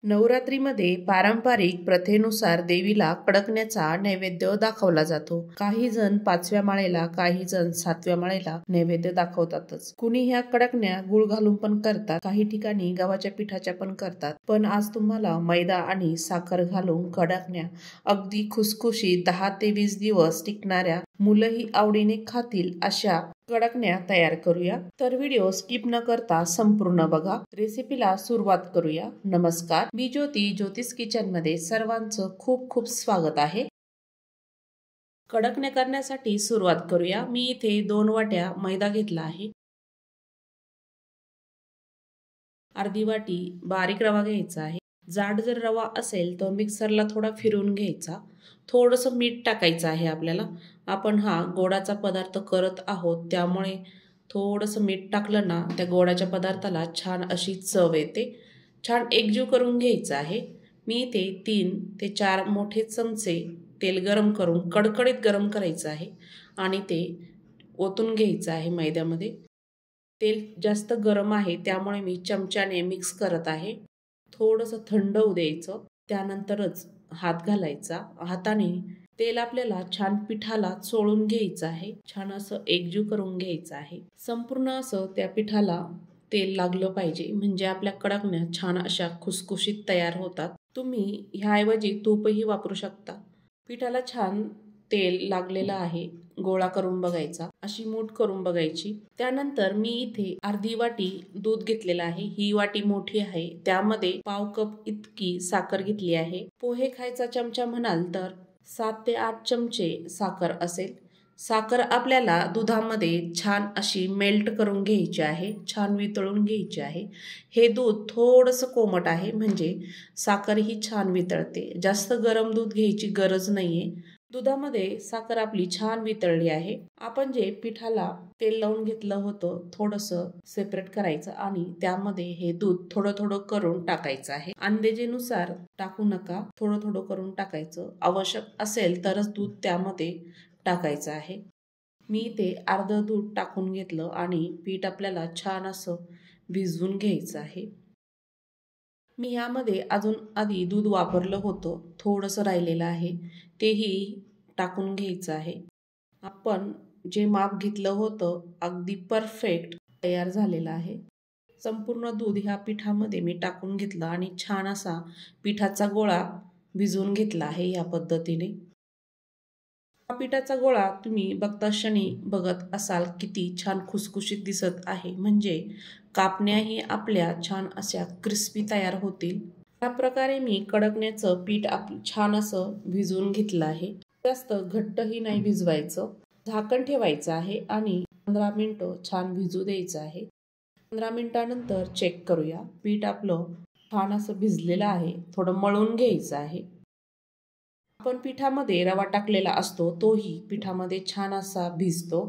नवरात्रीमध्ये पारंपरिक प्रथेनुसार देवीला कडकण्याचा नैवेद्य दाखवला जातो. काही जण 5व्या माळेला, काही जण 7व्या माळेला नैवेद्य दाखवतातच. कुणी ह्या कडकण्या गुळ घालून पण करतात, काही ठिकाणी गव्हाच्या पिठाच्या पण करतात. पण आज तुम्हाला मैदा आणि साखर घालून कडकण्या अगदी खुसखुशीत 10 ते 20 दिवस टिकणाऱ्या, मुलंही आवडीने खातील अशा कडकण्या तयार करूया. तर व्हिडिओ स्किप न करता संपूर्ण बघा. रेसिपीला सुरुवात करूया. नमस्कार, मी ज्योती, ज्योतिष किचन मध्ये सर्वांचं खूप खूप स्वागत आहे. कडकण्या करण्यासाठी सुरुवात करूया. मी इथे 2 वाट्या मैदा घेतला आहे. अर्धी वाटी बारीक रवा घ्यायचा आहे. जाड जर रवा असेल तर मिक्सरला थोडा फिरवून घ्यायचा. थोडंसं मीठ टाकायचं आहे आपल्याला. आपण हा गोडाचा पदार्थ करत आहोत, त्यामुळे थोडंसं मीठ टाकलं ना त्या गोडाच्या पदार्थाला छान अशी चव येते. छान एकजीव करून घ्यायचं आहे. मी इथे 3 ते 4 मोठे चमचे तेल गरम करून कडकडीत गरम करायचं आहे आणि ते ओतून घ्यायचं आहे मैद्यामध्ये. तेल जास्त गरम आहे त्यामुळे मी चमच्याने मिक्स करत आहे. थोडंसं थंड होऊ द्यायचं, त्यानंतरच हात घालायचा. हाताने तेल आपल्याला छान पिठाला चोळून घ्यायचं आहे. छान असं एकजीव करून घ्यायचं आहे. संपूर्ण असं त्या पिठाला तेल लागलं पाहिजे, म्हणजे आपल्या कडकण्या छान अशा खुसखुशीत तयार होतात. तुम्ही ह्याऐवजी तूपही वापरू शकता. पिठाला छान तेल लागलेलं आहे. गोळा करून बघायचा, अशी मूठ करून बघायची. त्यानंतर मी इथे अर्धी वाटी दूध घेतलेलं आहे. ही वाटी मोठी आहे, त्यामध्ये पाव कप इतकी साखर घेतली आहे. पोहे खायचा चमचा म्हणाल तर 7 ते 8 चमचे साखर असेल. साखर आपल्याला दुधामध्ये छान अशी मेल्ट करून घ्यायची आहे, छान वितळून घ्यायची आहे. हे दूध थोडंसं कोमट आहे, म्हणजे साखर ही छान वितळते. जास्त गरम दूध घ्यायची गरज नाहीये. दुधामध्ये साखर आपली छान वितळली आहे. आपण जे पिठाला तेल लावून घेतलं होतं थोडंसं सेपरेट करायचं आणि त्यामध्ये हे दूध थोडं थोडं करून टाकायचं आहे. अंदाजेनुसार टाकू नका, थोडं थोडं करून टाकायचं. आवश्यक असेल तरच दूध त्यामध्ये टाकायचं आहे. मी इथे अर्ध दूध टाकून घेतलं आणि पीठ आपल्याला छान असं भिजवून घ्यायचं आहे. मी यामध्ये अजून आधी दूध वापरलं होतं, थोडंसं राहिलेलं आहे, तेही टाकून घ्यायचं आहे. आपण जे माप घेतलं होतं अगदी परफेक्ट तयार झालेलं आहे. संपूर्ण दूध ह्या पिठामध्ये मी टाकून घेतलं आणि छान असा पिठाचा गोळा भिजवून घेतला आहे. या पद्धतीने हा पिठाचा गोळा तुम्ही बघता क्षणी बघत असाल किती छान खुसखुशीत दिसत आहे, म्हणजे कापण्याही आपल्या छान अशा क्रिस्पी तयार होतील. या प्रकारे मी कडकण्याचं पीठ छान असं भिजवून घेतलं आहे. जास्त घट्टही नाही भिजवायचं. झाकण ठेवायचं आहे आणि 15 मिनिटं छान भिजू द्यायचं आहे. 15 मिनिटानंतर चेक करूया. पीठ आपलं छान असं भिजलेलं आहे. थोडं मळून घ्यायचं आहे. आपण पिठामध्ये रवा टाकलेला असतो, तोही पिठामध्ये छान असा भिजतो.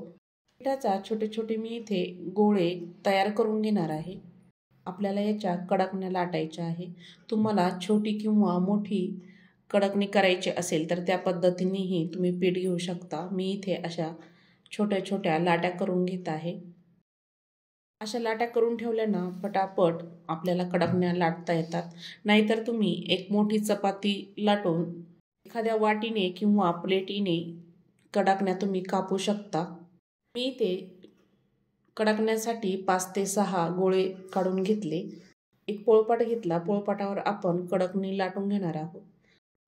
पिठाचा छोटे छोटे मी इथे गोळे तयार करून घेणार आहे. आपल्याला याच्या कडकण्या लाटायच्या आहे. तुम्हाला छोटी किंवा मोठी कडकणी करायची असेल तर त्या पद्धतीनेही तुम्ही पीठ घेऊ शकता. मी इथे अशा छोट्या छोट्या लाट्या करून घेत आहे. अशा लाट्या करून ठेवल्या ना पटापट आपल्याला कडकण्या लाटता येतात. नाहीतर तुम्ही एक मोठी चपाती लाटून एखाद्या वाटीने किंवा प्लेटीने कडकण्या तुम्ही कापू शकता. मी इथे कडकण्यासाठी 5 ते 6 गोळे काढून घेतले. एक पोळपाट घेतला. पोळपाटावर आपण कडकणी लाटून घेणार आहोत.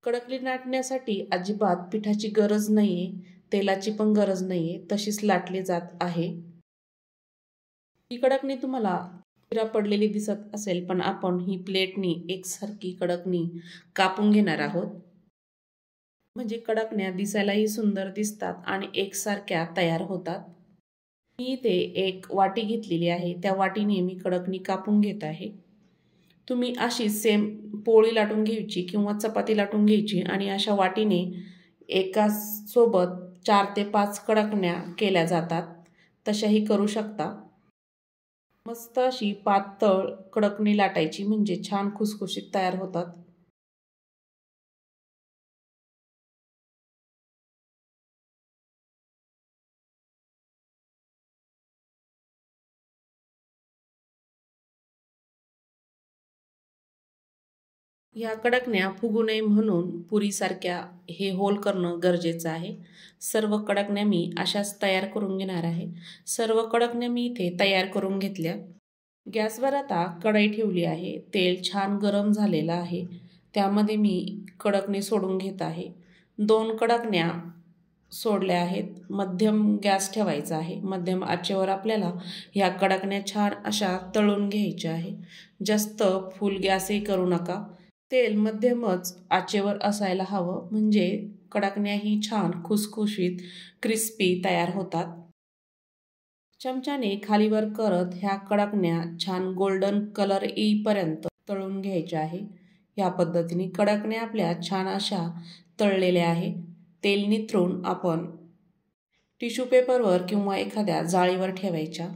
कडकणी लाटण्यासाठी अजिबात पिठाची गरज नाहीये, तेलाची पण गरज नाहीये, तशीच लाटली जात आहे. ही कडकणी तुम्हाला चिरा पडलेली दिसत असेल, पण आपण ही प्लेटनी एकसारखी कडकणी कापून घेणार आहोत, म्हणजे कडकण्या दिसायलाही सुंदर दिसतात आणि एकसारख्या तयार होतात. मी इथे एक वाटी घेतलेली आहे, त्या वाटीने मी कडकणी कापून घेत आहे. तुम्ही अशी सेम पोळी लाटून घ्यायची किंवा चपाती लाटून घ्यायची आणि अशा वाटीने एका सोबत 4 ते 5 कडकण्या केल्या जातात, तशाही करू शकता. मस्त अशी पातळ कडकणी लाटायची, म्हणजे छान खुसखुशीत तयार होतात. ह्या कडकण्या फुगू नये म्हणून पुरीसारख्या हे होल करणं गरजेचं आहे। सर्व कडकण्या मी अशाच तयार करून घेणार आहे। सर्व कडकण्या मी इथे तयार करून घेतल्या। गॅसवर आता कढई ठेवली आहे। तेल छान गरम झालेलं आहे। त्यामध्ये मी कडकणे सोडून घेत आहे। 2 कडकण्या सोडल्या आहेत। मध्यम गॅस ठेवायचा आहे। मध्यम आचेवर आपल्याला ह्या कडकण्या छान अशा तळून घ्यायच्या आहे। जास्त फुल गॅसही करू नका। तेल मध्यमच आचेवर असायला हवं, म्हणजे कडकण्याही छान खुसखुशीत क्रिस्पी तयार होतात। चमच्याने खालीवर करत ह्या कडकण्या छान गोल्डन कलर येईपर्यंत तळून घ्यायच्या आहे। ह्या पद्धतीने कडकण्या आपल्या छान अशा तळलेल्या आहे। तेल निथरून आपण टिश्यू पेपरवर किंवा एखाद्या जाळीवर ठेवायच्या।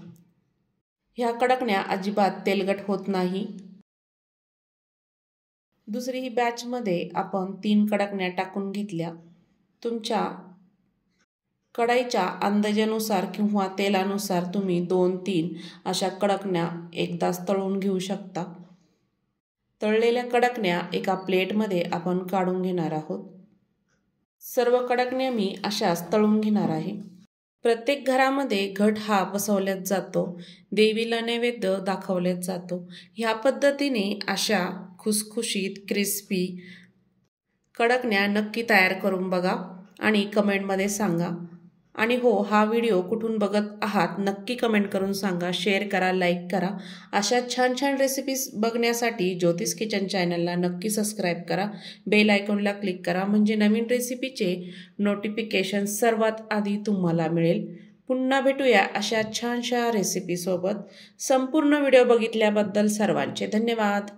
ह्या कडकण्या अजिबात तेलकट होत नाही। दुसरी बॅचमध्ये आपण 3 कडकण्या टाकून घेतल्या। तुमच्या कढईच्या अंदाजानुसार किंवा तेलानुसार तुम्ही 2-3 अशा कडकण्या एकदाच तळून घेऊ शकता। तळलेल्या कडकण्या एका प्लेटमध्ये आपण काढून घेणार आहोत। सर्व कडकण्या मी अशाच तळून घेणार आहे। प्रत्येक घरामध्ये घट हा बसवल्याच जातो, देवीला नैवेद्य दाखवल्याच जातो। ह्या पद्धतीने अशा खुसखुशीत क्रिस्पी कडकण्या नक्की तयार करून बघा आणि कमेंटमध्ये सांगा। आणि हो, हा व्हिडिओ कुठून बघत आहात नक्की कमेंट करून सांगा। शेअर करा, लाईक करा। अशा छान छान रेसिपीज बघण्यासाठी ज्योतिष किचन चॅनलला नक्की सबस्क्राईब करा। बेल आयकॉनला क्लिक करा, म्हणजे नवीन रेसिपीचे नोटिफिकेशन सर्वात आधी तुम्हाला मिळेल। पुन्हा भेटूया अशा छानशा रेसिपीसोबत। संपूर्ण व्हिडिओ बघितल्याबद्दल सर्वांचे धन्यवाद।